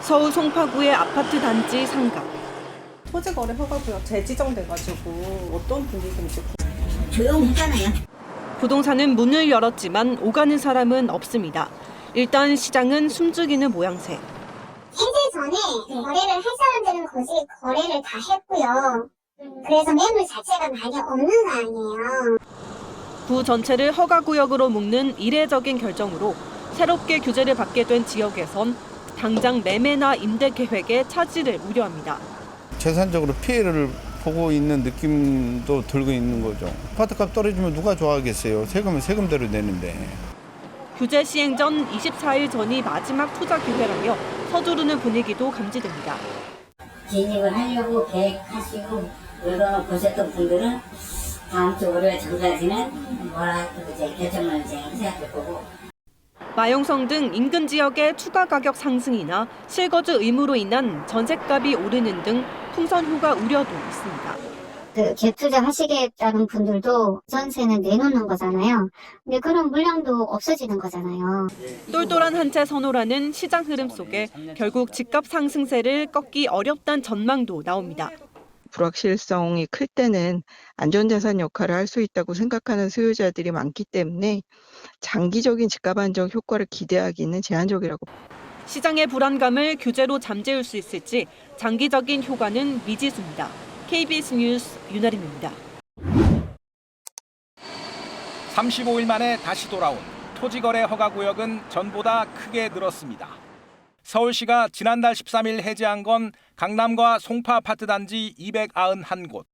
서울 송파구의 아파트 단지 상가. 토지거래 허가구역 재지정돼가지고 어떤 분위기인지 조용했잖아요. 부동산은 문을 열었지만 오가는 사람은 없습니다. 일단 시장은 숨죽이는 모양새. 해제 전에 거래를 할 사람들은 거기 거래를 다 했고요. 그래서 매물 자체가 많이 없는 거 아니에요. 구 전체를 허가구역으로 묶는 이례적인 결정으로 새롭게 규제를 받게 된 지역에선 당장 매매나 임대 계획에 차질을 우려합니다. 재산적으로 피해를 보고 있는 느낌도 들고 있는 거죠. 아파트값 떨어지면 누가 좋아하겠어요. 세금은 세금대로 내는데. 규제 시행 전 24일 전이 마지막 투자 기회라며 서두르는 분위기도 감지됩니다. 진입을 하려고 계획하시고 물건을 보셨던 분들은 다음 주 월요일 전까지는 뭐라 이제 결정을 이제 해야 될 거고. 마용성 등 인근 지역의 추가 가격 상승이나 실거주 의무로 인한 전셋값이 오르는 등 풍선효과 우려도 있습니다. 갭투자 하시겠다는 분들도 전세는 내놓는 거잖아요. 근데 그런 물량도 없어지는 거잖아요. 똘똘한 한 채 선호라는 시장 흐름 속에 결국 집값 상승세를 꺾기 어렵다는 전망도 나옵니다. 불확실성이 클 때는 안전자산 역할을 할 수 있다고 생각하는 수요자들이 많기 때문에 장기적인 집값 안정 효과를 기대하기는 제한적이라고. 시장의 불안감을 규제로 잠재울 수 있을지 장기적인 효과는 미지수입니다. KBS 뉴스 윤아림입니다. 35일 만에 다시 돌아온 토지거래 허가구역은 전보다 크게 늘었습니다. 서울시가 지난달 13일 해제한 건 강남과 송파 아파트 단지 291곳.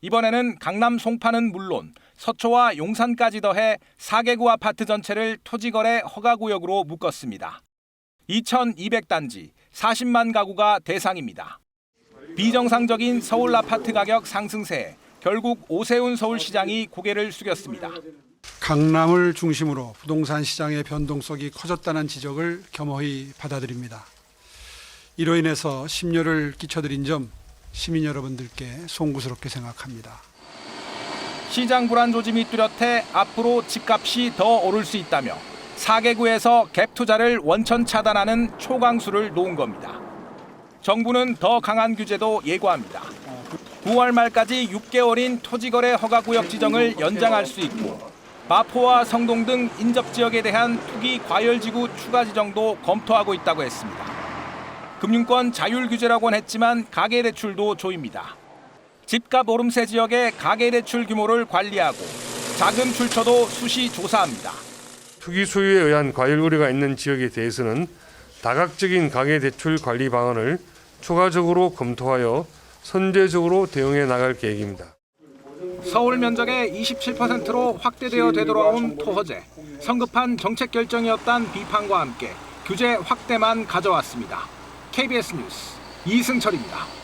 이번에는 강남 송파는 물론 서초와 용산까지 더해 4개구 아파트 전체를 토지거래 허가구역으로 묶었습니다. 2,200단지 40만 가구가 대상입니다. 비정상적인 서울 아파트 가격 상승세에 결국 오세훈 서울시장이 고개를 숙였습니다. 강남을 중심으로 부동산 시장의 변동성이 커졌다는 지적을 겸허히 받아들입니다. 이로 인해서 심려를 끼쳐드린 점 시민 여러분들께 송구스럽게 생각합니다. 시장 불안 조짐이 뚜렷해 앞으로 집값이 더 오를 수 있다며 4개구에서 갭 투자를 원천 차단하는 초강수를 놓은 겁니다. 정부는 더 강한 규제도 예고합니다. 9월 말까지 6개월인 토지거래 허가구역 지정을 연장할 수 있고 마포와 성동 등 인접지역에 대한 투기 과열지구 추가 지정도 검토하고 있다고 했습니다. 금융권 자율 규제라고는 했지만 가계대출도 조입니다. 집값 오름세 지역의 가계대출 규모를 관리하고 자금 출처도 수시 조사합니다. 투기 소유에 의한 과열 우려가 있는 지역에 대해서는 다각적인 가계대출 관리 방안을 추가적으로 검토하여 선제적으로 대응해 나갈 계획입니다. 서울 면적의 27%로 확대되어 되돌아온 토허제. 성급한 정책 결정이었다는 비판과 함께 규제 확대만 가져왔습니다. KBS 뉴스 이승철입니다.